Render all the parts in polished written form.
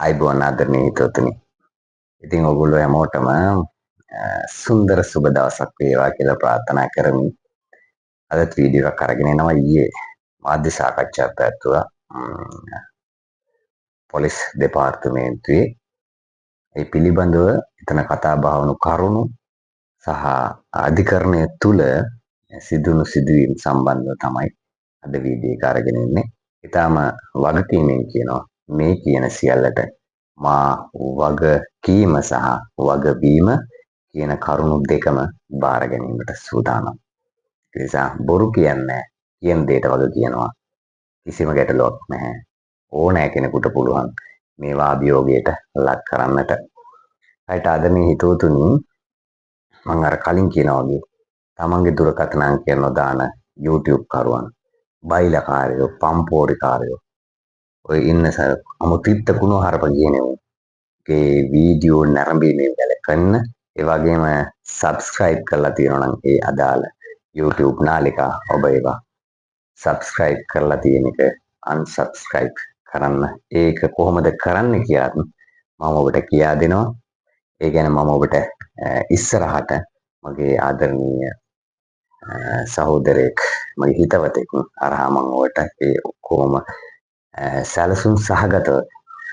අයිබෝන් ආදරණීය හිතවතුනි. ඉතින් ඔයගොල්ලෝ හැමෝටම සුන්දර සුබ දවසක් වේවා කියලා ප්‍රාර්ථනා කරමින් අදත් වීඩියෝ එකක් අරගෙන එනවා. ඊයේ මාධ්‍ය සාකච්ඡාවක් පැවැත්වුවා පොලිස් දෙපාර්තමේන්තුවේ. ඒ පිළිබඳව එතන කතා බහ වුණු කරුණු සහ අධිකරණය තුල සිදුණු සිදුවීම් සම්බන්ධව තමයි අද වීඩියෝ එක අරගෙන ඉන්නේ. ඊටාම වගකීමෙන් කියනවා මේ කියන සියල්ලට මා වගකීම සහ වගවීම කියන කරුණු දෙකම බාර ගැනීමට සූදානම්. ඒ නිසා බොරු කියන්නේ කියන දෙයට වග කියනවා. කිසිම ගැටලුවක් නැහැ. ඕනෑ කෙනෙකුට පුළුවන් මේවා අභියෝගයට ලක් කරන්නට. ඒකට ආදරණීය හිතවතුනි මම අර කලින් කියනා වගේ තමන්ගේ දුරකථන අංකය නොදාන YouTube කරුවන්, බයිලාකාරයෝ, පම්පෝරිකාරයෝ ඔය ඉන්න අමුතිත්ත කුණු හරප කියනවා. ඒ වීඩියෝ නැරඹීමේ වැළකන්න ඒ වගේම සබ්ස්ක්‍රයිබ් කරලා තියෙනවා නම් ඒ අදාළ YouTube නාලිකා ඔබ ඒවා සබ්ස්ක්‍රයිබ් කරලා තියෙන එක unsubscribe කරන්න. ඒක කොහොමද කරන්න කියලාත් මම ඔබට කියා දෙනවා. ඒ කියන්නේ මම ඔබට ඉස්සරහට මගේ ආදරණීය සහෝදරයෙක් මගේ හිතවතෙක් අරහා මම ඔබට ඒ කොහොම සැලසුම් සහගතව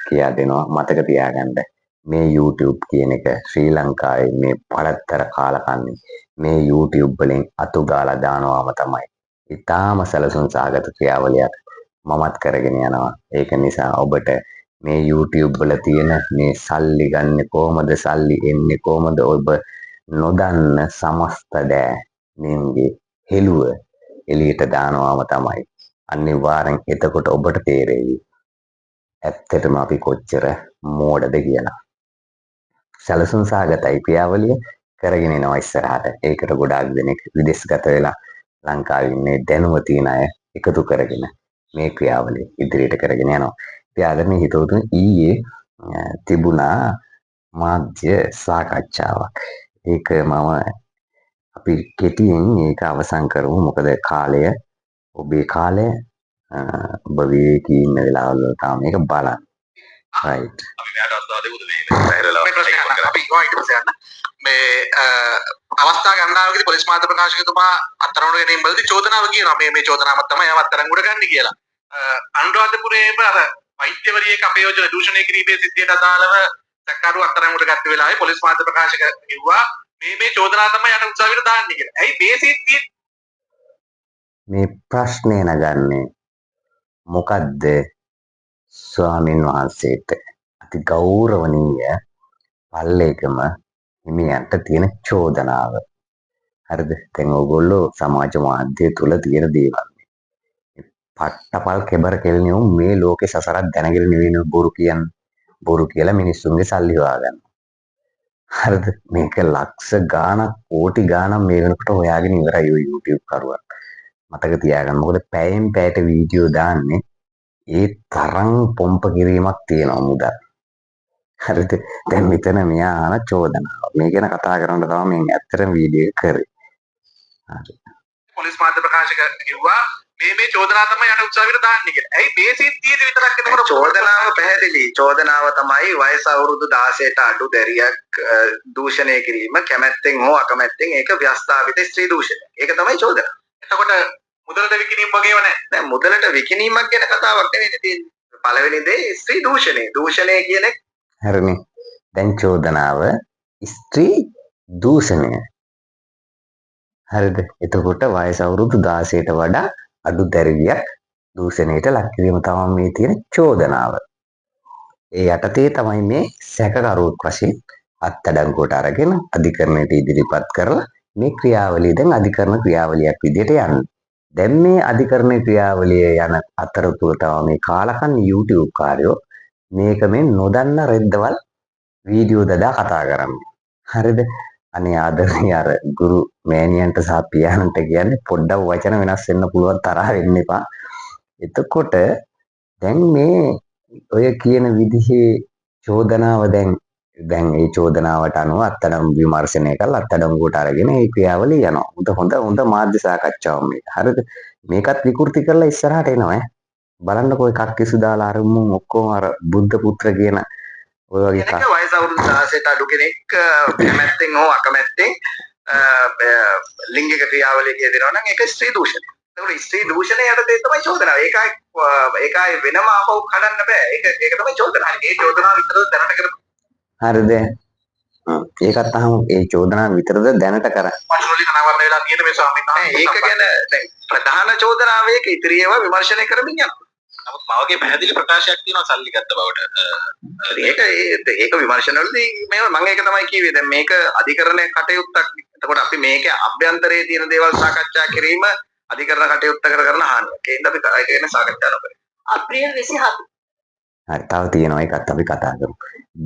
කියා දෙනවා. මතක තියාගන්න මේ YouTube කියන එක ශ්‍රී ලංකාවේ මේ පළත්තර කාලකන්ණි මේ YouTube වලින් අතු ගාලා දානවාම තමයි. ඊටාම සැලසුම් සහගත ක්‍රියාවලියක් මමත් කරගෙන යනවා. ඒක නිසා ඔබට මේ YouTube වල තියෙන මේ සල්ලි ගන්න කොහමද, සල්ලි එන්නේ කොහමද, ඔබ නොදන්න සමස්ත දෑ මේගේ හෙළුව එළියට දානවාම තමයි. අනිවාර්යෙන් එතකොට ඔබට තේරෙයි ඇත්තටම අපි කොච්චර මෝඩද කියලා. සැලසුම් සහගතයි ක්‍රියාවලිය කරගෙන යනවා ඉස්සරහට. ඒකට ගොඩාක් දෙනෙක් විදේශගත වෙලා ලංකාවේ ඉන්නේ දැනුම තියෙන අය එකතු කරගෙන මේ ක්‍රියාවලිය ඉදිරියට කරගෙන යනවා. ඉතින් ආදරණීය හිතවතුනි ඊයේ තිබුණා මාධ්‍ය සාකච්ඡාවක්. ඒක අපි කෙටියෙන් ඒක අවසන් කරමු. මොකද කාලය ඔබේ කාලය ඔබ විවේකී ඉන්න වෙලාවල තමයි මේක බලන්න. right. අපි මෙයාට අස්වාදේ උදේ මේ අවස්ථා ගණනාවකදී පොලිස් මාධ්‍ය ප්‍රකාශකතුමා අත්අඩංගුවට ගැනීම වලදී චෝදනාව කියනවා මේ චෝදනාවක් තමයි යව අත්අඩංගුවට ගන්න කියලා. අනුරාධපුරයේම අර වෛද්‍යවරියක අපයෝජන දූෂණය කිරීමේ සිද්ධියට අදාළව සැකකරු අත්අඩංගුවට ගත්ත වෙලාවේ පොලිස් මාධ්‍ය ප්‍රකාශක කිව්වා මේ චෝදනාව තමයි යට උත්සාහයට දාන්නේ කියලා. ඇයි මේ සිද්ධිය මේ ප්‍රශ්නේ නගන්නේ මොකද්ද? ස්වාමීන් වහන්සේට අති ගෞරවනීය පල්ලේකම හිමියන්ට තියෙන චෝදනාව. හරිද? දැන් ඕගොල්ලෝ සමාජ මාධ්‍ය තුල තියෙන දේවල්. පට්ටපල් කෙබර කෙල්නියෝ මේ ලෝකේ සසරක් දැනගෙන නෙවෙයි බොරු කියන්නේ. බොරු කියලා මිනිස්සුන්ගේ සල්ලි හොයාගන්න. හරිද? මේක ලක්ෂ ගාණක් කෝටි ගාණක් මේ වෙනකොට හොයාගෙන ඉවරයි ඔය YouTube කරුවා. මතක තියාගන්න. මොකද පැයෙන් පැයට වීඩියෝ දාන්නේ ඒ තරම් පොම්ප කිරීමක් තියෙනවා මුදල්. හරිද? දැන් මෙතන මෙයා අහන චෝදනාව. මේ ගැන කතා කරන්න තමයි මම ඇත්තටම වීඩියෝ එක කරේ. හරි. පොලිස් මාධ්‍ය ප්‍රකාශක කිව්වා මේ චෝදනාව තමයි යට උත්සාහයට දාන්නේ කියලා. ඇයි මේ සිද්ධියේදී විතරක් එතකොට චෝදනාව පැහැදිලි. චෝදනාව තමයි වයස අවුරුදු 16ට අඩු දැරියක් දූෂණය කිරීම කැමැත්තෙන් හෝ අකමැත්තෙන් ඒක ව්‍යස්ථාපිත ස්ත්‍රී දූෂණය. ඒක තමයි චෝදනාව. එතකොට මුදලට විකිණීම වගේම නැහැ. දැන් මුදලට විකිණීමක් ගැන කතාවක් නෙවෙයි තියෙන්නේ. පළවෙනි දේ ස්ත්‍රී දූෂණය. දූෂණය කියන්නේ හරිනේ. දැන් චෝදනාව ස්ත්‍රී දූෂණය. හරිද? එතකොට වයස අවුරුදු 16ට වඩා අඩු දැරිවියක් දූෂණයට ලක් කිරීම තමයි මේ තියෙන චෝදනාව. ඒ යටතේ තමයි මේ සැකකරුවෙක් වශයෙන් අත්අඩංගුවට අරගෙන අධිකරණයට ඉදිරිපත් කරලා මේ ක්‍රියාවලිය දැන් අධිකරණ ක්‍රියාවලියක් විදිහට යන්නේ. දැන් මේ අධිකරණ ක්‍රියාවලිය යන අතරතුර තමයි මේ කාලකන්ණි YouTube කාර්යෝ මේක මේ නොදන්න රෙද්දවල් වීඩියෝ දදා කතා කරන්නේ. හරිද? අනේ ආදරණීය අර ගුරු මෑණියන්ට සහ පියාණන්ට කියන්නේ පොඩ්ඩක් වචන වෙනස් වෙන්න පුළුවන් තරහ වෙන්න එපා. එතකොට දැන් මේ ඔය කියන විදිහේ චෝදනාව දැන් ඒ චෝදනාවට අනුව අත්අඩංගු විමර්ශනය කරලා අත්අඩංගුවට අරගෙන ඒ ක්‍රියාවලිය යනවා. හොඳ මාධ්‍ය සාකච්ඡාවක් මේක. හරිද? මේකත් විකෘති කරලා ඉස්සරහට එනවා ඈ. බලන්නකෝ එකක් කිසු දාලා අර ඔක්කොම අර බුද්ධ පුත්‍ර කියන ඔය වගේ කෙනෙක් වයස අවුරුදු 16ට අඩු කෙනෙක් කැමැත්තෙන් හෝ අකමැත්තෙන් ලිංගික ක්‍රියාවලියක යෙදෙනවා නම් ඒක ස්ත්‍රී දූෂණය. ඒකට ස්ත්‍රී දූෂණය යටතේ තමයි චෝදනාව. ඒකයි වෙනම ආපහු කඩන්න බෑ. ඒක තමයි චෝදනාව. ඒ චෝදනාව විතරද දැනට කරපු. හරිද? ඒකත් අහමු. ඒ චෝදනාව විතරද දැනට කරන්නේ? පරිශෝධන අනාවරණය වෙලා තියෙන මේ ස්වාමීන් වහන්සේ ඒක ගැන දැන් ප්‍රධාන චෝදනාව ඒක ඉතිරි ඒවා විමර්ශනය කරමින් යනවා. නමුත් මවගේ පැහැදිලි ප්‍රකාශයක් තියෙනවා සල්ලි ගත්ත බවට. ඒක විමර්ශනවලදී මම ඒක තමයි කිව්වේ. දැන් මේක අධිකරණයේ කටයුත්තක්. එතකොට අපි මේකේ අභ්‍යන්තරයේ තියෙන දේවල් සාකච්ඡා කිරීම අධිකරණ කටයුත්ත කරන හානියක්. ඒකෙන්ද අපි ඒක ගැන සාකච්ඡා නොකරේ. අප්‍රේල් 27. හරි තව තියෙනවා ඒකත් අපි කතා කරමු.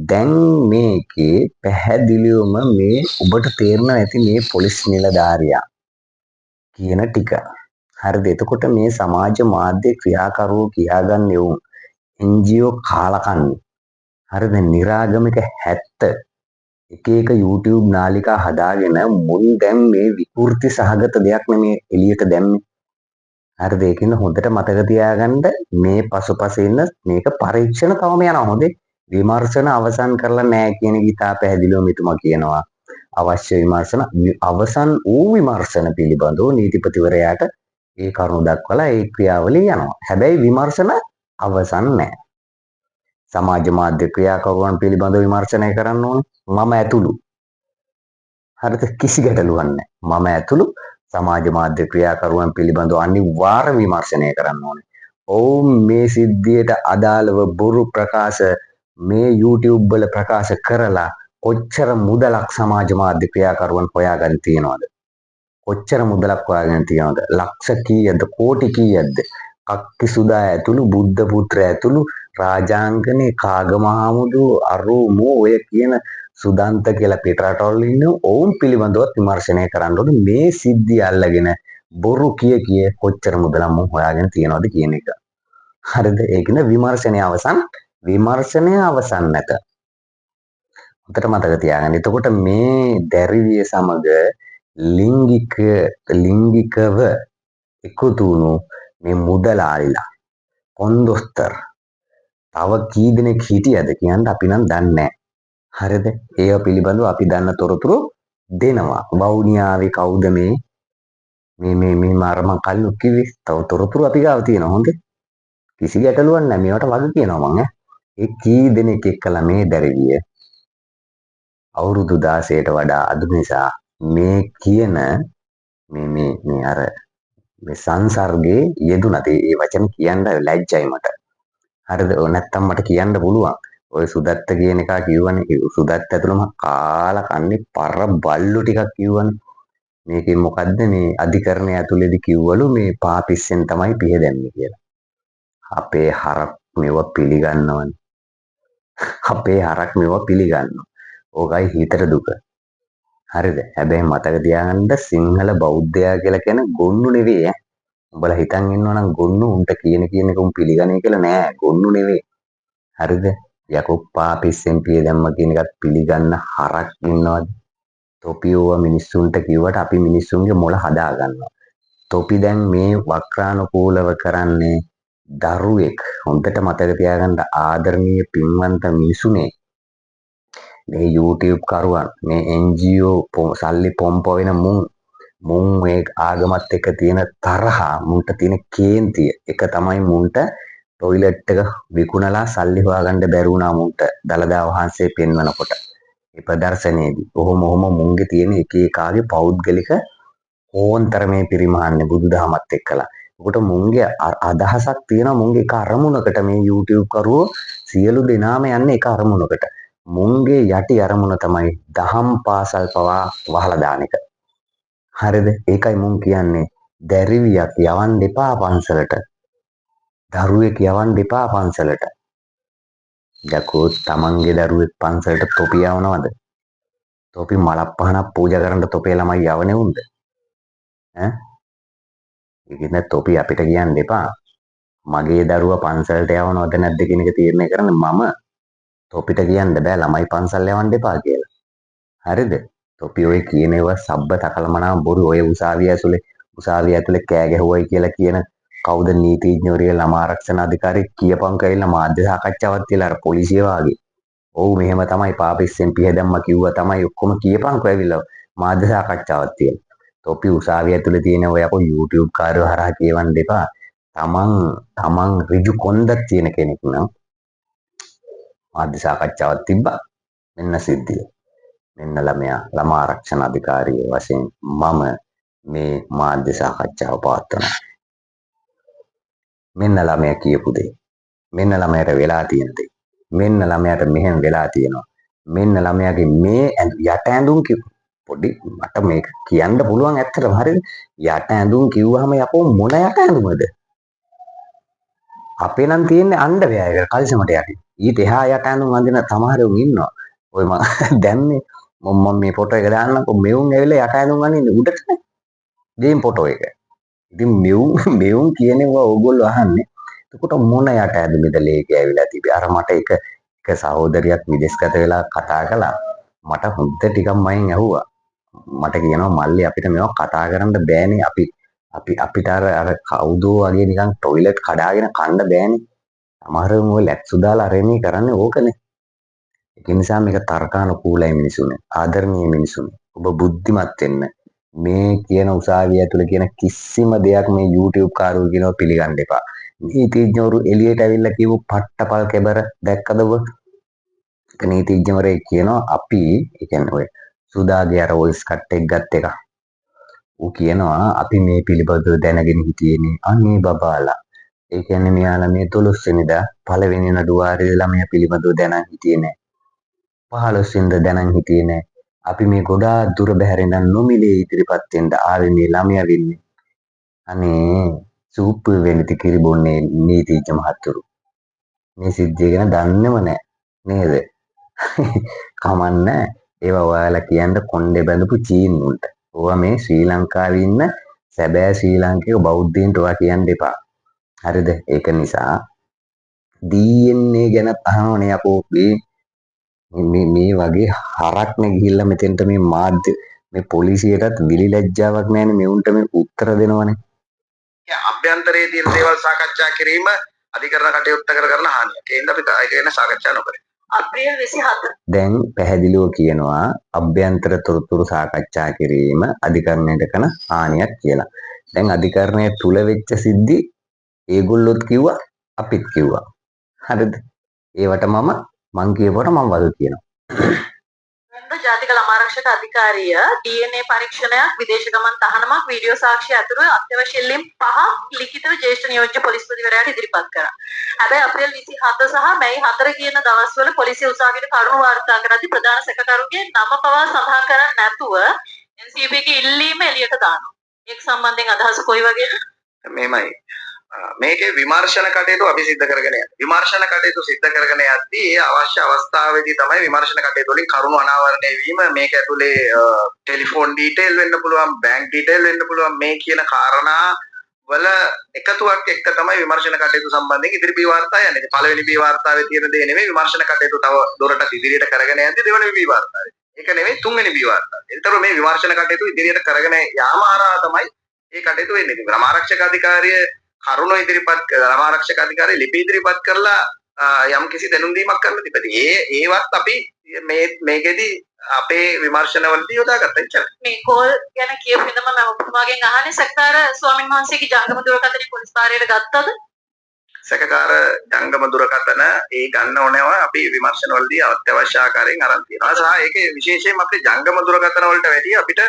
දැන් මේකේ පැහැදිලිවම මේ ඔබට තේරෙනවා ඇති මේ පොලිස් නිලධාරියා කියන ටික. හරිද? එතකොට මේ සමාජ මාධ්‍ය ක්‍රියාකරුවෝ කියාගන්නේ උන් NGO කාලකන්ණි. හරිද? නිරාගමික 70 එක එක YouTube නාලිකා හදාගෙන මුන් දැන් මේ විකෘති සහගත දෙයක් නෙමේ එළියට දැම්මේ. හරිද? ඒකින්ද හොඳට මතක තියාගන්න මේ පසුපස ඉන්න මේක පරීක්ෂණ තවම යනවා. හොඳේ. විමර්ශන අවසන් කරලා නැහැ කියන එක ඉතා පැහැදිලිව මෙතුමා කියනවා. අවශ්‍ය විමර්ශන අවසන් වූ විමර්ශන පිළිබඳව නීතිපතිවරයාට ඒ කරුණු දක්වලා ඒ ක්‍රියාවලිය යනවා. හැබැයි විමර්ශන අවසන් නැහැ. සමාජ මාධ්‍ය ක්‍රියාකරුවන් පිළිබඳව විමර්ශනය කරන්න ඕන මම ඇතුළු. හරිද? කිසි ගැටලුවක් නැහැ. මම ඇතුළු සමාජ මාධ්‍ය ක්‍රියාකරුවන් පිළිබඳව අනිවාර්ය විමර්ශනය කරන්න ඕනේ. ඔවුන් මේ සිද්ධියට අදාළව බොරු ප්‍රකාශ මේ YouTube වල ප්‍රකාශ කරලා කොච්චර මුදලක් සමාජ මාධ්‍ය ක්‍රියාකරුවන් හොයාගෙන තියනවද? කොච්චර මුදලක් හොයාගෙන තියනවද? ලක්ෂ කීයද? කෝටි කීයද? කක්කිසුදා ඇතුළු බුද්ධ පුත්‍ර ඇතුළු රාජාංගනේ කාගමහමුදු අරුමෝ ඔය කියන සුදන්ත කියලා පිටරටවල ඉන්න ඔවුන් පිළිබඳව විමර්ශනය කරන්න ඕනේ මේ සිද්ධිය අල්ලගෙන බොරු කිය කොච්චර මුදලක් මම හොයාගෙන තියනවද කියන එක. හරිද? ඒකින විමර්ශනය අවසන් නැත. හොඳට මතක තියාගන්න. එතකොට මේ දැරිවිය සමග ලිංගිකව එකතු වුණු මේ මුදලාලිලා කොන්දොස්තර තව කී දෙනෙක් හිටියද කියන්න අපි නම් දන්නේ නැහැ. හරිද? ඒව පිළිබඳව අපි දන්න තොරතුරු දෙනවා. වවුනියාවේ කවුද මේ මම කලින් කිව්වේ තව තොරතුරු අපි ගාව තියෙනවා. හොඳේ. කිසි ගැටලුවක් නැහැ. මේවට වග කියනවා මම. ඒ කී දෙනෙක් එක්කලා මේ දැරිවිය අවුරුදු 16ට වඩා අඩු නිසා මේ කියන මේ අර මේ සංසර්ගයේ යෙදුණා. ඒ වචන කියන්න ලැජ්ජයි මට. හරිද? නැත්තම් මට කියන්න පුළුවන්. ඔය සුදත්ත කියන එක කිව්වනේ. සුදත්ත ඇතුළම කාලා කන්නේ පර බල්ලු ටිකක් කිව්වනේ. මේකෙන් මොකද්ද මේ අධිකරණය ඇතුළේදී කිව්වලු මේ පාපිස්සෙන් තමයි පිහ දැම්මේ කියලා. අපේ හරක් මේව පිළිගන්නවනේ. අපේ හරක් මේව පිළිගන්නවා. ඕකයි හිතට දුක. හරිද? හැබැයි මතක තියාගන්න සිංහල බෞද්ධයා කියලා කියන ගොන්නු නෙවෙයි ඈ. උඹලා හිතන් ඉන්නවා නම් ගොන්නු උන්ට කියන එක උන් පිළිගන්නේ කියලා නෑ. ගොන්නු නෙවෙයි. හරිද? යකෝ පාපිස්සෙන් පිය දැම්ම කියන එකත් පිළිගන්න හරක් ඉන්නවද? තොපියෝව මිනිස්සුන්ට කිව්වට අපි මිනිස්සුන්ගේ මොළ හදා ගන්නවා. තොපි දැන් මේ වක්‍රානුකූලව කරන්නේ දරුවෙක්. හොඳට මතක තියාගන්න ආදරණීය පින්වන්ත මිනිසුනේ. මේ YouTube කරුවන් මේ NGO සල්ලි පොම්ප වෙන මුන් මේ ආගමත් එක්ක තියෙන තරහා මුන්ට තියෙන කේන්තිය එක තමයි මුන්ට ටොයිලට් එක විකුණලා සල්ලි හොයාගන්න බැරි වුණා මුන්ට දලදා වහන්සේ පෙන්වනකොට ඒ ප්‍රදර්ශනයේදී කොහොම මුන්ගේ තියෙන එක එකාගේ පෞද්ගලික ඕන්තරමේ පරිමාන්නේ බුදුදහමත් එක්කලා. ඒකට මුන්ගේ අදහසක් තියෙනවා මුන්ගේ එක අරමුණකට මේ YouTube කරුවෝ සියලු දෙනාම යන්නේ එක අරමුණකට. මුන්ගේ යටි අරමුණ තමයි දහම් පාසල් පවා වහලා දාන එක. හරිද? ඒකයි මුන් කියන්නේ දැරිවියක් යවන්න එපා පන්සලට. දරුවෙක් යවන්න එපා පන්සලට. යකෝ තමන්ගේ දරුවෙක් පන්සලට තොපි යවනවද? තොපි මලප්පහනක් පූජා කරන්න තොපේ ළමයි යවන්නේ උන්ද? ඈ? ඒකින්ද තොපි අපිට කියන්න එපා. මගේ දරුවා පන්සලට යවනවද නැද්ද කියන එක තීරණය කරන්නේ මම. තොපිට කියන්න බෑ ළමයි පන්සල් යවන්න එපා කියලා. හරිද? තොපි ඔය කියන ඒවා සබ්බ තකලමනා බොරු ඔය උසාවිය ඇතුලේ කෑ ගැහුවයි කියලා කියන කවුද නීතිඥවරිය ළමා ආරක්ෂණ අධිකාරිය කියපන් කියලා මාධ්‍ය සාකච්ඡාවක් තියලා අර පොලිසිය වාගේ ඔව් මෙහෙම තමයි පාපිස්සෙන් පිහ දැම්ම කිව්වා තමයි ඔක්කොම කියපන්කෝ ඇවිල්ලා මාධ්‍ය සාකච්ඡාවක් තියෙන. තොපි උසාවිය ඇතුලේ තියෙන ඔය අපෝ YouTube කාර්යෝ හරහා කියවන්න එපා. තමන් ඍජු කොන්දක් තියෙන කෙනෙක් නම් මාධ්‍ය සාකච්ඡාවක් තිබ්බා. මෙන්න සිද්ධිය. මෙන්න ළමා ආරක්ෂණ අධිකාරිය වශයෙන් මම මේ මාධ්‍ය සාකච්ඡාව පවත්වනවා. මෙන්න ළමයා කියපු දේ. මෙන්න ළමයාට වෙලා තියෙන දේ. මෙන්න ළමයාට මෙහෙම වෙලා තියෙනවා. මෙන්න ළමයාගේ මේ යට ඇඳුම් පොඩි මට මේක කියන්න පුළුවන් ඇත්තටම හරිද? යට ඇඳුම් කිව්වහම යකෝ මොන යට ඇඳුමද? අපේ නම් තියෙන්නේ අණ්ඩවැය එක කල්සමට යටි. ඊට එහා යට ඇඳුම් අඳින සමහරවෝ ඉන්නවා. ඔය මම දැන්නේ මම මේ ෆොටෝ එක දාන්නම්කො මෙවුන් ඇවිල්ලා යට ඇඳුම් අඳින්නේ උඩට ගේම් ෆොටෝ එක. ඉතින් මෙවුන් කියනවා ඕගොල්ලෝ අහන්නේ. එතකොට මොන යට ඇඳුමද ලේක ඇවිල්ලා තිබේ. අර මට එක සහෝදරියක් විදේශගත වෙලා කතා කළා. මට හොඳ ටිකක් මයින් ඇහුවා. මට කියනවා මල්ලි අපිට මේවා කතා කරන්න බෑනේ. අපිට අර කවුදෝ වගේ නිකන් ටොයිලට් කඩාගෙන කන්න බෑනේ. සමහරවම ඔය ලැක්සු දාලා අරෙන්නේ කරන්නේ ඕකනේ. ඒක නිසා මේක තර්කානුකූලයි මිනිසුනේ. ආදරණීය මිනිසුනේ. ඔබ බුද්ධිමත් වෙන්න. මේ කියන උසාවිය ඇතුළේ කියන කිසිම දෙයක් මේ YouTube කාරෝ කියනවා පිළිගන්න එපා. නීතිඥවරු එළියට ඇවිල්ලා කියපු පට්ටපල් කෙබර දැක්කද ඔබ? ඒක නීතිඥවරයෙක් කියනවා අපි ඒ කියන්නේ ඔය සුදාගේ අර වොයිස් කට් එක ගත් එක. ඌ කියනවා අපි මේ පිළිබඳව දැනගෙන හිටියේනේ අනේ බබාලා. ඒ කියන්නේ මෙයාලා මේ 12 වෙනිදා පළවෙනි නඩුවාරේ ළමයා පිළිබඳව දැනන් හිටියේ නෑ. 15 වෙනිදා දැනන් හිටියේ නෑ. අපි මේ ගොඩාක් දුර බැහැර ඉඳන් නොමිලේ ඉදිරිපත් වෙන්න ආවේ මේ ළමයා වෙන්නේ. අනේ සූප් වෙනිති කිරි බොන්නේ නීතිඥ මහත්තුරු. මේ සිද්ධිය ගැන දන්නේම නෑ නේද? කමන්නේ. ඒවා ඔයාලා කියන්න කොණ්ඩේ බැඳපු චීනුන්ට. ඕවා මේ ශ්‍රී ලංකාවේ ඉන්න සැබෑ ශ්‍රී ලාංකික බෞද්ධයින්ට ඔයා කියන්න එපා. හරිද? ඒක නිසා DNA ගැන අහනවනේ අපෝ මේ වගේ හරක්නේ ගිහිල්ලා මෙතෙන්ට මේ මාධ්‍ය මේ පොලිසියටත් විලි ලැජ්ජාවක් නැහැනේ මෙවුන්ට මේ උත්තර දෙනවනේ. අභ්‍යන්තරයේ තියෙන දේවල් සාකච්ඡා කිරීම අධිකරණ කටයුත්ත කරන හානියක්. ඒ හින්දා අපි ඒක ගැන සාකච්ඡා නොකරමු. අප්‍රේල් 27 දැන් පැහැදිලිව කියනවා අභ්‍යන්තර තොරතුරු සාකච්ඡා කිරීම අධිකරණයට කරන හානියක් කියලා. දැන් අධිකරණය තුල වෙච්ච සිද්ධි ඒගොල්ලොත් කිව්වා අපිත් කිව්වා. හරිද? ඒවට මං කියපුවට මම වග කියනවා. ජාතික ළමාරක්ෂක අධිකාරිය DNA පරීක්ෂණයක් විදේශ ගමන් තහනමක් වීඩියෝ සාක්ෂි ඇතුළු අත්‍යවශ්‍ය ලිම් 5ක් ලිඛිතව ජ්‍යෙෂ්ඨ නියෝජ්‍ය පොලිස්පතිවරයාට ඉදිරිපත් කරා. හැබැයි අප්‍රේල් 27 සහ මැයි 4 කියන දවස්වල පොලිසිය උසාවියට කරුණු වාර්තා කරද්දී ප්‍රධාන සැකකරුගේ නම පවා සඳහන් කරන්නේ නැතුව NCB ගේ ඉල්ලීම එළියට දානවා. ඒක සම්බන්ධයෙන් අදහස කොයි වගේද? මේමයි. මේකේ විමර්ශන කටයුතු අපි සිද්ධ කරගෙන යනවා. විමර්ශන කටයුතු සිද්ධ කරගෙන යද්දී ඒ අවශ්‍ය අවස්ථාවේදී තමයි විමර්ශන කටයුතු වලින් කරුණු අනාවරණය වීම මේක ඇතුලේ ටෙලිෆෝන් ඩීටේල් වෙන්න පුළුවන්, බැංක් ඩීටේල් වෙන්න පුළුවන් මේ කියන කාරණා වල එකතුවක් එක්ක තමයි විමර්ශන කටයුතු සම්බන්ධයෙන් ඉදිරි බී වාර්තා යන්නේ. පළවෙනි බී වාර්තාවේ තියෙන දේ නෙමෙයි විමර්ශන කටයුතු තව දොරටත් ඉදිරියට කරගෙන යද්දී දෙවෙනි බී වාර්තාවේ. ඒක නෙමෙයි තුන්වෙනි බී වාර්තාව. ඒතර මේ විමර්ශන කටයුතු ඉදිරියට කරගෙන යාම හරහා තමයි මේ කටයුතු වෙන්නේ. ඉතින් ළමාරක්ෂක අධිකාරිය කරුණු ඉදිරිපත් ළමාරක්ෂක අධිකාරිය ලිපි ඉදිරිපත් කරලා යම් කිසි දැනුම් දීමක් කරන්න තිබෙති. ඒවත් අපි මේකෙදි අපේ විමර්ශනවලදී යොදාගත්තා ඉච්චරයි. මේ කෝල් ගැන කියපු විදිහම මම ඔබතුමාගෙන් අහන්නේ සක්කාර ස්වාමීන් වහන්සේගේ ජංගම දුරකථනය පොලිස් කාර්යයට ගත්තද? සැකකාර ජංගම දුරකථන ඒ ගන්න ඕනෑව අපි විමර්ශනවලදී අත්‍යවශ්‍ය ආකාරයෙන් අරන් තියෙනවා. සහ ඒකේ විශේෂයෙන්ම අපේ ජංගම දුරකථන වලට වැඩිය අපිට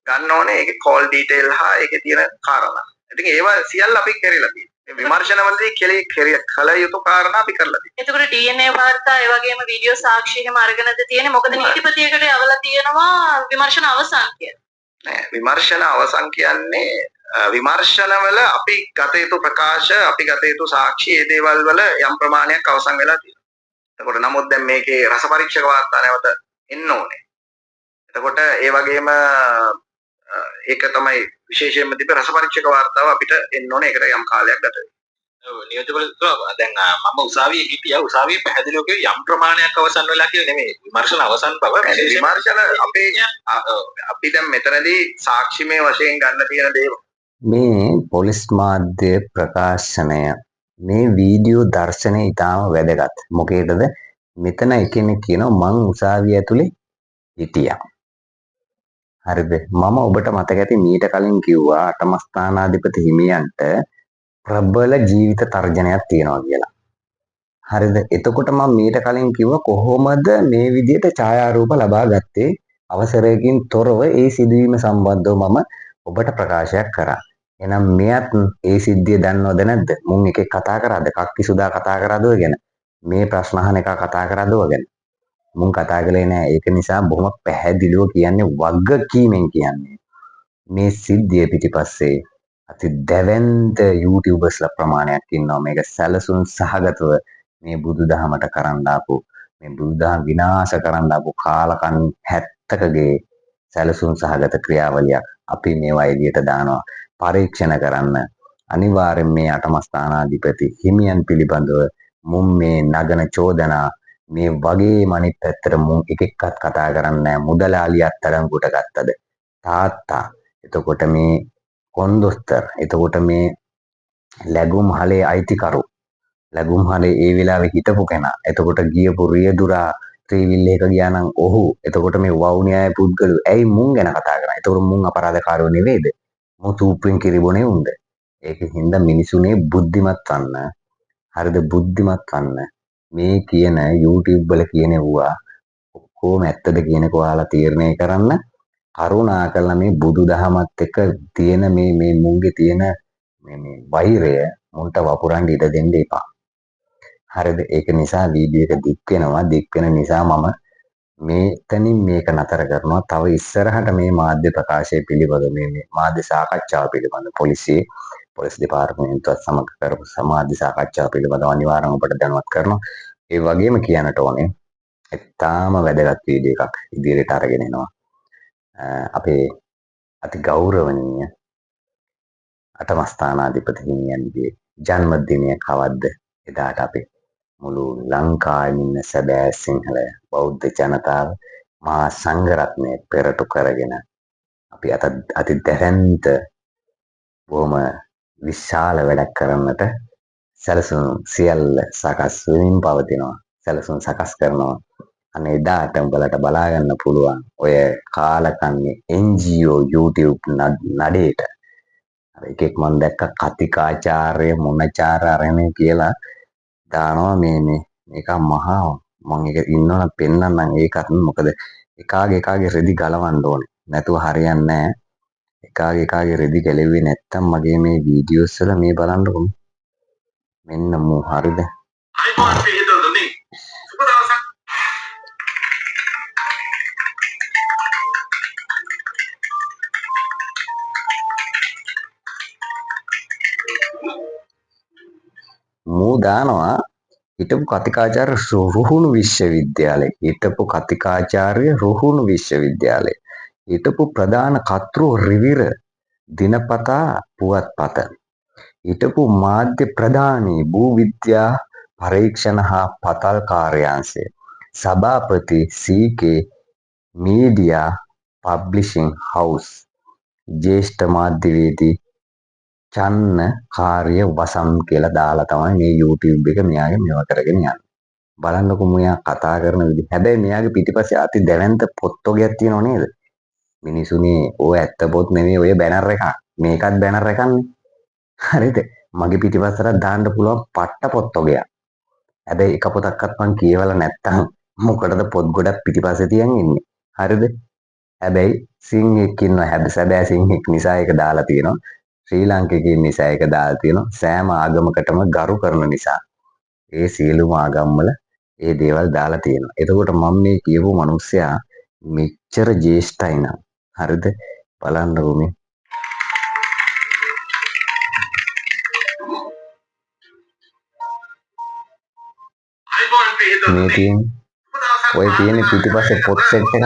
ගන්න ඕනේ ඒකේ කෝල් ඩීටේල් හා ඒකේ තියෙන කාරණා. ඉතින් ඒවා සියල්ල අපි කරලා තියෙනවා. මේ විමර්ශනවලදී කළ යුතු කාරණා අපි කරලා තියෙනවා. එතකොට DNA වාර්තා ඒ වගේම වීඩියෝ සාක්ෂි එහෙම අරගෙනද තියෙන්නේ? මොකද නීතිපතියකට යවලා තියෙනවා විමර්ශන අවසන් කියලා. නෑ විමර්ශන අවසන් කියන්නේ විමර්ශනවල අපි ගත යුතු ප්‍රකාශ අපි ගත යුතු සාක්ෂි ඒ දේවල් වල යම් ප්‍රමාණයක් අවසන් වෙලා තියෙනවා. එතකොට නමුත් දැන් මේකේ රස පරීක්ෂක වාර්තා නැවත එන්න ඕනේ. එතකොට ඒ වගේම ඒක තමයි විශේෂයෙන්ම තිබෙන රස පරීක්ෂක වාර්තාව අපිට එන්න ඕනේ. ඒකට යම් කාලයක් ගත වෙනවා. ඔව් නියෝජ්‍යවල දැන් මම උසාවියේ හිටියා. උසාවියේ පැහැදිලිව කිව්වේ යම් ප්‍රමාණයක් අවසන් වෙලා කියලා නෙමෙයි. විමර්ශන අවසන් බව විමර්ශන අපි දැන් මෙතනදී සාක්ෂිමය වශයෙන් ගන්න තියෙන දේවල් මේ පොලිස් මාධ්‍ය ප්‍රකාශනය මේ වීඩියෝ දර්ශනය ඉතාම වැදගත්. මොකේදද මෙතන එක්කෙනෙක් කියනවා මං උසාවිය ඇතුලේ හිටියා. හරිද? මම ඔබට මතක ඇති මීට කලින් කිව්වා අටමස්ථානාධිපති හිමියන්ට ප්‍රබල ජීවිත තර්ජනයක් තියෙනවා කියලා. හරිද? එතකොට මම මීට කලින් කිව්වා කොහොමද මේ විදිහට ඡායාරූප ලබා ගත්තේ? අවසරයකින් තොරව ඒ සිදුවීම සම්බන්ධව මම ඔබට ප්‍රකාශයක් කරා. එහෙනම් මෙයත් ඒ සිද්ධිය දන්නවද නැද්ද? මුන් එකෙක් කතා කරාද? කක්කි සුදා කතා කරාද ඔය ගැන? මේ ප්‍රශ්න අහන එක කතා කරාද ඔය ගැන? මුන් කතා කළේ නෑ. ඒක නිසා බොහොම පැහැදිලිව කියන්නේ වගකීමෙන් කියන්නේ. මේ සිද්ධිය පිටිපස්සේ අති දැවැන්ත YouTubers ප්‍රමාණයක් ඉන්නවා. මේක සැලසුම් සහගතව මේ බුදුදහමට කරන්න ආපු මේ බුදුදහම විනාශ කරන්න ආපු කාලකන් 70කගේ සැලසුම් සහගත ක්‍රියාවලියක්. අපි මේවා එළියට දානවා පරීක්ෂණ කරන්න. අනිවාර්යෙන් මේ අටමස්ථානාධිපති හිමියන් පිළිබඳව මුන් මේ නගන චෝදනා මේ වගේම අනිත් පැත්තට මුන් එකෙක්වත් කතා කරන්නේ නැහැ. මුදලාලියත් තරංගුට ගත්තද? තාත්තා. එතකොට මේ කොන්දොස්තර. එතකොට මේ ලැබුම් හලේ අයිතිකරු. ලැබුම් හලේ ඒ වෙලාවේ හිටපු කෙනා. එතකොට ගියපු රියදුරා ත්‍රිවිල් එක ගියා නම් ඔහු. එතකොට මේ වවුනියාය පුද්ගලයෝ ඇයි මුන් ගැන කතා කරන්නේ? එතකොට මුන් අපරාධකාරයෝ නෙවෙයිද? මුන් තූප්පෙන් කිරිබොනේ උන්ද? ඒකින්ද මිනිසුනේ බුද්ධිමත් වන්න. හරිද? බුද්ධිමත් වන්න. මේ කියන YouTube වල කියනෙවුවා ඔක්කොම ඇත්තද කියන එක ඔයාලා තීරණය කරන්න. කරුණා කරලා මේ බුදුදහමත් එක්ක තියෙන මේ මුන්ගේ තියෙන මේ වෛරය මුන්ට වපුරන්න ඉඩ දෙන්න එපා. හරිද? ඒක නිසා වීඩියෝ එක දික් වෙනවා. දික් වෙන නිසා මම මේතනින් මේක නතර කරනවා. තව ඉස්සරහට මේ මාධ්‍ය ප්‍රකාශය පිළිබඳ මේ මාධ්‍ය සාකච්ඡාව පිළිබඳ පොලිස් දෙපාර්තමේන්තුවත් සමග කරපු සමාධ්‍ය සාකච්ඡාව පිළිබඳව අනිවාර්යෙන් ඔබට දැනුවත් කරනවා. ඒ වගේම කියන්නට ඕනේ තාම වැදගත් වීඩියෝ එකක් ඉදිරියට අරගෙන එනවා. අපේ අති ගෞරවනීය අටමස්ථානාධිපති හිමියන්ගේ ජන්මදිනය කවද්ද? එදාට අපි මුළු ලංකාවෙම ඉන්න සැබෑ සිංහල බෞද්ධ ජනතාව මහා සංඝරත්නය පෙරටු කරගෙන අපි අති දැවැන්ත බොහොම විශාල වැඩක් කරන්නට සැලසුම් සියල්ල සකස් වෙමින් පවතිනවා. සැලසුම් සකස් කරනවා. අනේ එදාට උඹලට බලා ගන්න පුළුවන් ඔය කාලකන්ණි NGO YouTube නඩේට එකෙක් මම දැක්ක කතිකාචාර්ය මොනචාරාරණේ කියලා දානවා මේක මහා මම ඒක ඉන්නවනම් පෙන්නන්නම් ඒකත් මොකද එකාගේ රෙදි ගලවන්න ඕනේ නැතුව හරියන්නේ නැහැ එකාගේ රෙදි ගැලෙව්වේ නැත්තම් මගේ මේ වීඩියෝස් වල මේ බලන්නකො මෙන්න මු හරිද මූ දානවා හිටපු කතිකාචාර්ය රුහුණු විශ්වවිද්‍යාලය හිටපු ප්‍රධාන කර්තෘ රිවිර දිනපතා පුවත්පත හිටපු මාධ්‍ය ප්‍රධානී භූවිද්‍යා පරීක්ෂණ හා පතල් කාර්යාංශය සභාපති සීකේ මීඩියා පබ්ලිෂිං හවුස් ජ්‍යෙෂ්ඨ මාධ්‍යවේදී චන්න කාර්ය වසම් කියලා දාලා තමයි මේ YouTube එක මෙයාගේ මේවා කරගෙන යන්නේ. බලන්නකො මෙයා කතා කරන විදිහ. හැබැයි මෙයාගේ පිටිපස්සේ අති දැවැන්ත පොත්වගයක් තියෙනව නේද? මිනිසුනේ ඔය ඇත්ත පොත් නෙමෙයි ඔය බැනර් එක. මේකත් බැනර් එකක්නේ. හරිද? මගේ පිටිපස්සට දාන්න පුළුවන් පට්ට පොත්වගයක්. හැබැයි එක පොතක්වත් මං කියවලා නැත්තම් මොකටද පොත් ගොඩක් පිටිපස්සේ තියන් ඉන්නේ. හරිද? හැබැයි සිංහෙක් ඉන්නවා. සැබෑ සිංහෙක් නිසා ඒක දාලා තියෙනවා. ශ්‍රී ලාංකිකයින් නිසා ඒක දාලා තියෙනවා. සෑම ආගමකටම ගරු කරන නිසා ඒ සියලුම ආගම්වල ඒ දේවල් දාලා තියෙනවා. එතකොට මම මේ කියපු මිනිස්සයා මෙච්චර ජේෂ්ඨයි නම් හරිද? බලන්නකො මේ ඔය තියෙන පිටිපස්සේ පොත් සෙට් එක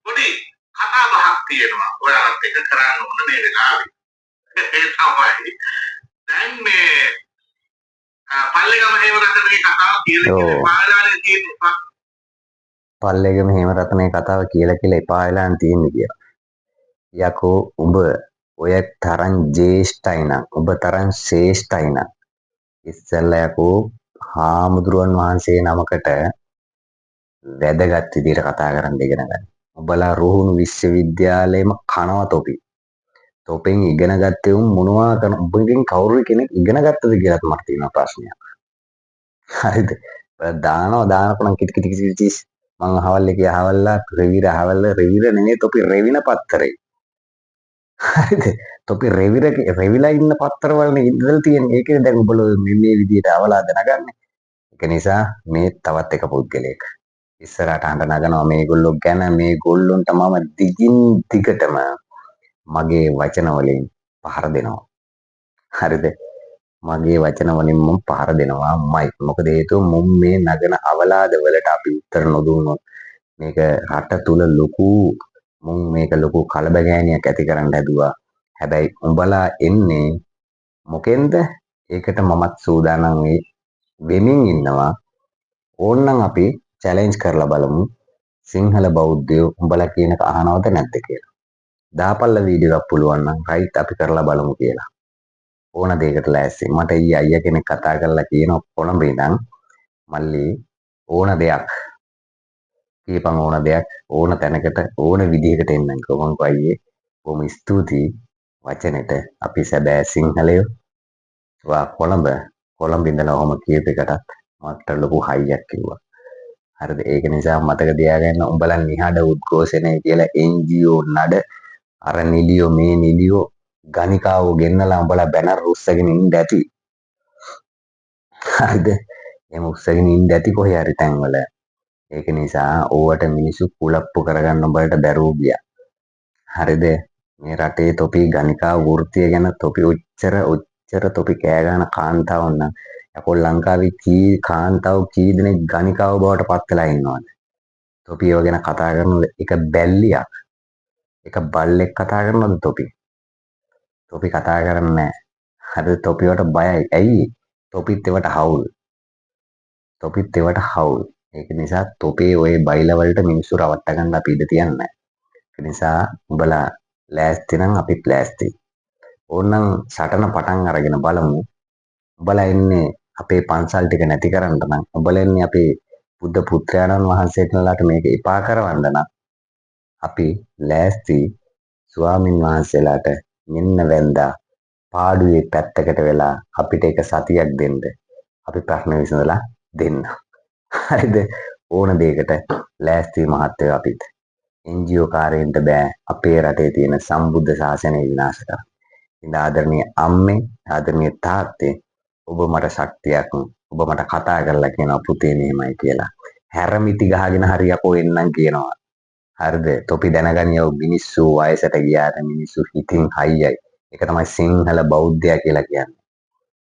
පොඩි කතා බහක් තියෙනවා ඔයාලත් එක කරන්න ඕන නේද කාලේ ඒ තමයි දැන් මේ පල්ලේගම හේමරත්නගේ කතාව කියලා පාලානේ තියෙනවා පල්ලේගම හේමරත්නගේ කතාව කියලා එපා වෙලා තියෙන්නේ කියලා. යකෝ උඹ ඔය තරම් ජේෂ්ඨයි නම් ඔබ තරම් ශ්‍රේෂ්ඨයි නම් ඉස්සෙල්ලා යකෝ හාමුදුරුවන් වහන්සේ නමකට වැදගත් විදියට කතා කරන්න ඉගෙන ගන්න. ඔබලා රුහුණු විශ්වවිද්‍යාලයේම කනවා තොපි. තොපෙන් ඉගෙන ගත්තේ උන් මොනවා කරන ඔබගෙන් කවුරු කෙනෙක් ඉගෙන ගත්තද කියලාත් මට තියෙන ප්‍රශ්නයක්. හරිද? දානකොට නම් කිටි කිටි කිටි කිටි මං අහවල් එකේ අහවල්ලා රෙවිර නෙමෙයි තොපි රෙවින පත්තරේ. හරිද? තොපි රෙවිලා ඉන්න පත්තරවලනේ ඉඳලා තියෙන්නේ. ඒකනේ දැන් ඔබලා මේ විදියට අවලාද නගන්නේ. ඒක නිසා මේ තවත් එක පුද්ගලයෙක් ඉස්සරහට හඬ නගනවා මේගොල්ලෝ ගැන මේගොල්ලොන්ට මම දිගින් දිගටම මගේ වචන වලින් පහර දෙනවා. හරිද? මගේ වචන වලින් මම පහර දෙනවාමයි. මොකද හේතුව මුම් මේ නගන අවලාද වලට අපි උත්තර නොදුන්නොත් මේක රට තුල ලොකු කලබගෑනියක් ඇති කරන්න හැදුවා. හැබැයි උඹලා එන්නේ මොකෙන්ද? ඒකට මමත් සූදානම් වෙමින් ඉන්නවා. ඕන්නම් අපි චැලෙන්ජ් කරලා බලමු. සිංහල බෞද්ධයෝ උඹලා කියන එක අහනවද නැද්ද කියලා. දාපල්ලා වීඩියෝ එකක් පුළුවන් නම් රයිට් අපි කරලා බලමු කියලා. ඕන දෙයකට ලෑස්ති. මට ඊයේ අයියා කෙනෙක් කතා කරලා කියනවා කොළඹ ඉඳන් මල්ලි ඕන දෙයක් කියපන් ඕන තැනකට ඕන විදිහකට එන්නම් කොහොමද අයියේ බොහොම ස්තුතියි වචනෙට අපි සැබෑ සිංහලයෝ වා කොළඹ ඉඳලා ඔහොම කියප එකටත් මට ලොකු හයියක් කිව්වා. හරිද? ඒක නිසා මතක තියාගන්න උඹලා නිහඬ උද්ඝෝෂණය කියලා NGO නඩ අර නිලියෝ මේ නිලියෝ ගණිකාවෝ ගෙන්නලා උඹලා බැනර් රුස්සගෙන ඉන්න ඇති. හරිද? එහෙම උස්සගෙන ඉන්න ඇති කොහේ හරි තැන්වල. ඒක නිසා ඕවට මිනිස්සු කුලප්පු කරගන්න උඹලට බැරුව ගියා. හරිද? මේ රටේ තොපි ගණිකා වෘත්තිය ගැන තොපි ඔච්චර තොපි කෑ ගන්න කාන්තාවන් නම් යකෝ ලංකාවේ කී කාන්තාව කී දෙනෙක් ගණිකාව බවට පත් වෙලා ඉන්නවද? තොපි ඒව ගැන කතා කරනවද? එක බැල්ලියක් එක බල්ලෙක් කතා කරනවද තොපි? තොපි කතා කරන්නේ නැහැ. හරිද? තොපි වලට බයයි. ඇයි? තොපිත් ඒවට හවුල්. ඒක නිසා තොපේ ওই බයිලා වලට මිනිස්සු රවට්ට ගන්න අපි ඉඩ තියන්නේ. ඒ නිසා උඹලා ලෑස්ති නම් අපිත් ලෑස්ති. ඕනනම් සටන පටන් අරගෙන බලමු. උඹලා එන්නේ අපේ පන්සල් ටික නැති කරන්න නම් උඹලා එන්නේ අපේ බුද්ධ පුත්‍රයාණන් වහන්සේලාට මේක එපා කරවන්න නම් අපි ලෑස්ති ස්වාමින් වහන්සේලාට මෙන්න වැන්දා පාඩුවේ පැත්තකට වෙලා අපිට එක සතියක් දෙන්න. අපි ප්‍රශ්න විසඳලා දෙන්න. හරිද? ඕන දෙයකට ලෑස්ති මහත්තයෝ අපිත්. NGO කාරයන්ට බෑ අපේ රටේ තියෙන සම්බුද්ධ ශාසනය විනාශ කරන්න. ඉතින් ආදරණීය අම්මේ, ආදරණීය තාත්තේ ඔබ මට ශක්තියක් ඔබ මට කතා කරලා කියනවා පුතේ මෙහෙමයි කියලා. හැරමිටි ගහගෙන හරි යකෝ එන්නම් කියනවා. හරිද? තොපි දැනගනියෝ මිනිස්සු වයසට ගියාට මිනිස්සු හිතින් හයියයි. ඒක තමයි සිංහල බෞද්ධයා කියලා කියන්නේ.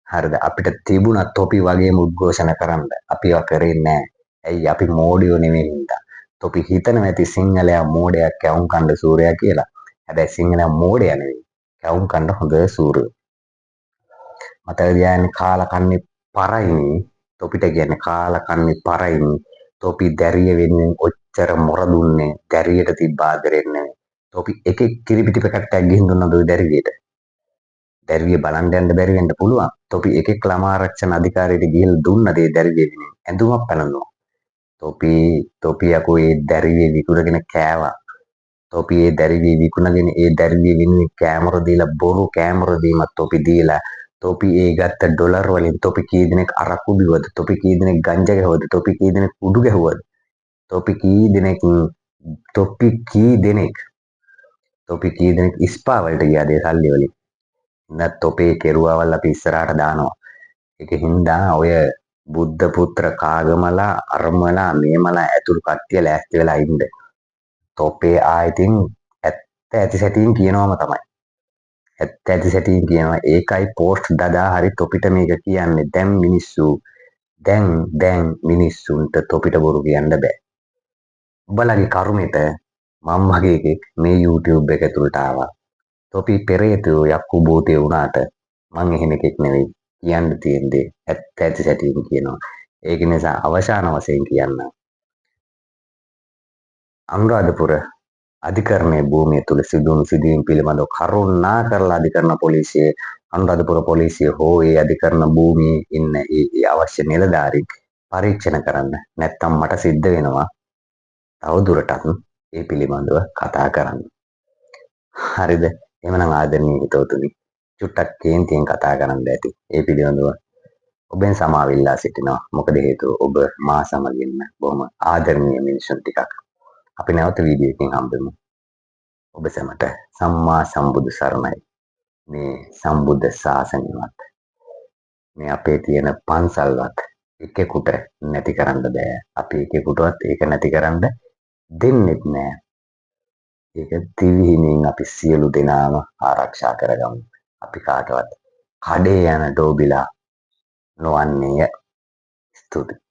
හරිද? අපිට තිබුණා තොපි වගේම උද්ඝෝෂණ කරන්න. අපිව කරේ නැහැ. ඇයි? අපි මෝඩයෝ නෙමෙයි හින්දා. තොපි හිතනවා ඇති සිංහලයා මෝඩයා කැවුම් කණ්ඩ සූරයා කියලා. හැබැයි සිංහලයා මෝඩයා නෙවෙයි. කැවුම් කණ්ඩ හොඳ සූරයෝ. මතක තියාගන්න කාලකන්ණි පරයිනි. තොපිට කියන්නේ කාලකන්ණි පරයිනි. තොපි දැරිය වෙනුවෙන් ඔච්චර මොර දුන්නේ දැරියට තිබ්බ ආදරෙන් නෙවෙයි. තොපි එකෙක් කිරිපිටි පැකට්ටයක් ගිහින් දුන්නද ওই දැරියට? දැරිය බලන්න යන්න බැරි වෙන්න පුළුවන්. තොපි එකෙක් ළමා ආරක්ෂණ අධිකාරියට ගිහින් දුන්නද ඒ දැරිය වෙනුවෙන්? ඇඳුමක් පැනනුවා. තොපි යකෝ ඒ දැරිය විකුණගෙන කෑවා. තොපි ඒ දැරිය විකුණගෙන ඒ දැරිය වෙනුවෙන් කෑමර දීලා බොරු කෑමර දීමත් තොපි දීලා තොපි ඒ ගත්ත ඩොලර් වලින් තොපි කී දෙනෙක් අරක්කු බිව්වද? තොපි කී දෙනෙක් ගංජා ගැහුවද? තොපි කී දෙනෙක් උඩු ගැහුවද? තොපි කී දෙනෙක් ඉස්පා වලට ගියාද ඒ සල්ලි වලින්? නැත් තොපේ කෙරුවාවල් අපි ඉස්සරහට දානවා. ඒක හින්දා ඔය බුද්ධ පුත්‍ර කාගමලා අරමලා මේමලා ඇතුළු කට්ටිය ලෑස්ති වෙලා ඉන්න. තොපේ ආයිතින් ඇත්ත ඇති සැටියෙන් කියනවම තමයි. ඇත්ත ඇති සැටියෙන් කියනවා. ඒකයි පෝස්ට් දදා හරි තොපිට මේක කියන්නේ. දැන් මිනිස්සුන්ට තොපිට බොරු කියන්න බෑ. උඹලගේ කරුමෙට මම වගේ එකෙක් මේ YouTube එක ඇතුළට ආවා. තොපි පෙරේතයෝ යක්කු භූතයෝ වුණාට මං එහෙම එකෙක් නෙවෙයි. කියන්න තියෙන දේ ඇත්ත ඇති සැටියෙන් කියනවා. ඒක නිසා අවසාන වශයෙන් කියන්න. අනුරාධපුර අධිකරණයේ භූමිය තුල සිදුවුණු සිදුවීම් පිළිබඳව කරුණා කරලා අධිකරණ පොලිසිය අනුරාධපුර පොලිසිය හෝ ඒ අධිකරණ භූමියේ ඉන්න ඒ අවශ්‍ය නිලධාරීන් පරීක්ෂණ කරන්න. නැත්තම් මට සිද්ධ වෙනවා තවදුරටත් ඒ පිළිබඳව කතා කරන්න. හරිද? එහෙමනම් ආදරණීය හිතවතුනි චුට්ටක් කේන්තියෙන් කතා කරන්න ඇති. ඒ පිළිබඳව ඔබෙන් සමාව ඉල්ලා සිටිනවා. මොකද හේතුව ඔබ මා සමග ඉන්න බොහොම ආදරණීය මිනිසුන් ටිකක්. අපි නැවත වීඩියෝ එකකින් හම්බෙමු. ඔබ සැමට සම්මා සම්බුදු සරණයි. මේ සම්බුද්ධ ශාසනයවත් මේ අපේ තියෙන පන්සල්වත් එකෙකුට නැති කරන්න බෑ. අපි එකෙකුටවත් ඒක නැති කරන්න දෙන්නෙත් නෑ. ඒක ත්‍රිවිධයෙන් අපි සියලු දෙනාම ආරක්ෂා කරගමු. අපි කාටවත් කඩේ යන ඩෝබිලා නොවන්නේය. ස්තුතියි.